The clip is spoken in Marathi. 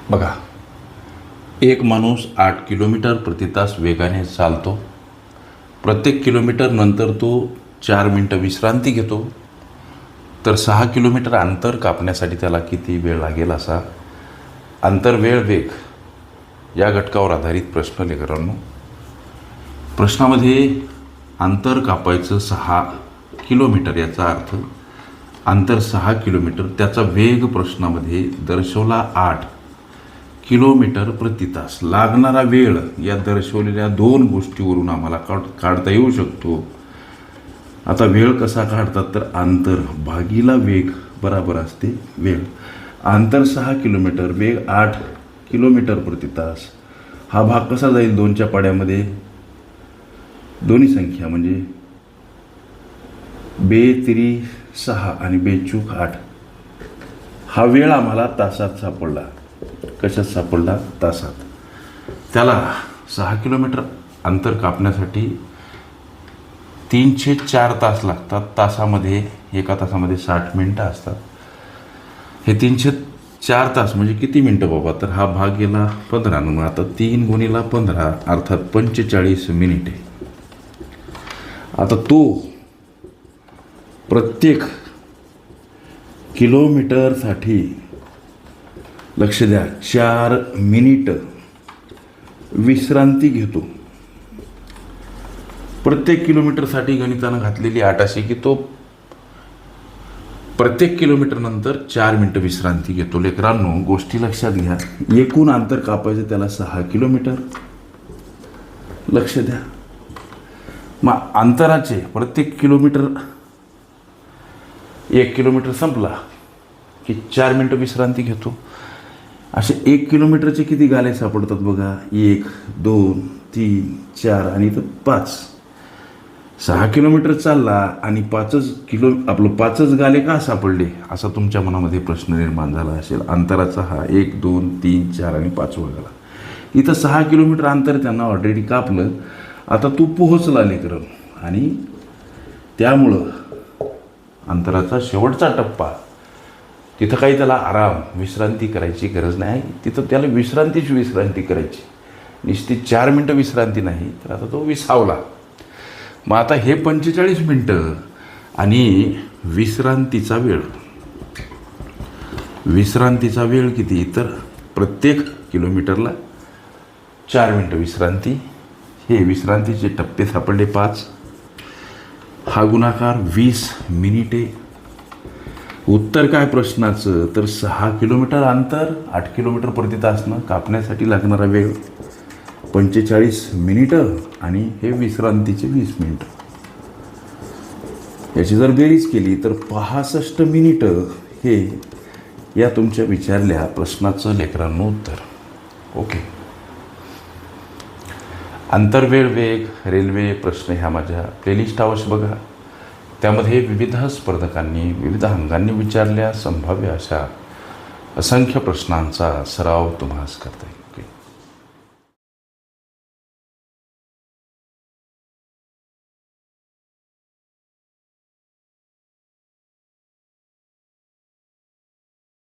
बघा, एक माणूस 8 किलोमीटर प्रति तास वेगाने चालतो. प्रत्येक किलोमीटर नंतर तो 4 मिनटं विश्रांती घेतो. तर 6 किलोमीटर अंतर कापण्यासाठी त्याला किती वेळ लागेल? असा अंतर वेळ वेग या घटकावर आधारित प्रश्न लेकरांनो. प्रश्नामध्ये अंतर कापायचं 6 किलोमीटर, याचा अर्थ अंतर 6 किलोमीटर, त्याचा वेग प्रश्नामध्ये दर्शवला 8 किलोमीटर प्रति तास. लागणारा वेळ या दर्शवलेल्या दोन गोष्टीवरून आम्हाला काढता येऊ शकतो. आता वेळ कसा काढतात? तर अंतर भागीला वेग बराबर असते वेळ. अंतर 6 किलोमीटर, वेग 8 किलोमीटर प्रति तास. हा भाग कसा जाईल? 2च्या पाड्यामध्ये दोन्ही संख्या म्हणजे बेतिरी 6 आणि बेचूक 8. हा वेळ आम्हाला तासात सापडला. कशात सापडला? तासात. त्याला 6 किलोमीटर अंतर कापण्यासाठी 304 तास लागतात. तासामध्ये एका तासामध्ये 60 मिनटं असतात. हे 304 तास म्हणजे किती मिनटं बाबा? तर हा भाग गेला 15 म्हणून आता 3 गुणिला 15 अर्थात 45 मिनिटे. आता तो प्रत्येक किलोमीटरसाठी लक्ष द्या 4 मिनिट विश्रांती घेतो. प्रत्येक किलोमीटरसाठी गणितानं घातलेली अट अशी की तो प्रत्येक किलोमीटर नंतर 4 मिनिटं विश्रांती घेतो. लेकरांनो, गोष्टी लक्षात घ्या. एकूण अंतर कापायचं त्याला 6 किलोमीटर. लक्ष द्या. मग अंतराचे प्रत्येक किलोमीटर 1 किलोमीटर संपला की 4 मिनिटं विश्रांती घेतो. असे 1 किलोमीटरचे किती गाले सापडतात बघा? 1, 2, 3, 4 आणि इथं 5. 6 किलोमीटर चालला आणि 5च गाले का सापडले? असा तुमच्या मनामध्ये प्रश्न निर्माण झाला असेल. अंतराचा हा 1, 2, 3, 4 आणि 5वा गाला. इथं 6 किलोमीटर अंतर त्यांना ऑलरेडी कापलं. आता तू पोहोचला लेकरं, आणि त्यामुळं अंतराचा शेवटचा टप्पा, तिथं काही त्याला आराम विश्रांती करायची गरज नाही. तिथं त्याला विश्रांती करायची. नुसती 4 मिनटं विश्रांती नाही, तर आता तो विसावला. मग आता हे 45 मिनटं आणि विश्रांतीचा वेळ किती? तर प्रत्येक किलोमीटरला 4 मिनटं विश्रांती. हे विश्रांतीचे टप्पे सापडले 5. हा गुणाकार 20 मिनिटे. उत्तर काय प्रश्नाचं? तर 6 किलोमीटर अंतर 8 किलोमीटर प्रति तासनं कापण्यासाठी लागणारा वेळ 45 मिनिटं आणि हे विश्रांतीचे 20 मिनिटं. याची जर बेरीज केली तर 65 मिनिटं हे या तुमच्या विचारल्या प्रश्नाचं लेकरांनो उत्तर. ओके. अंतर वेळ वेग रेल्वे प्रश्न ह्या माझ्या प्लेलिस्ट अवश्य बघा. त्यामध्ये विविध स्पर्धकांनी विविध अंगांनी विचारल्या संभाव्य अशा असंख्य प्रश्नांचा सराव तुम्हास करता येईल.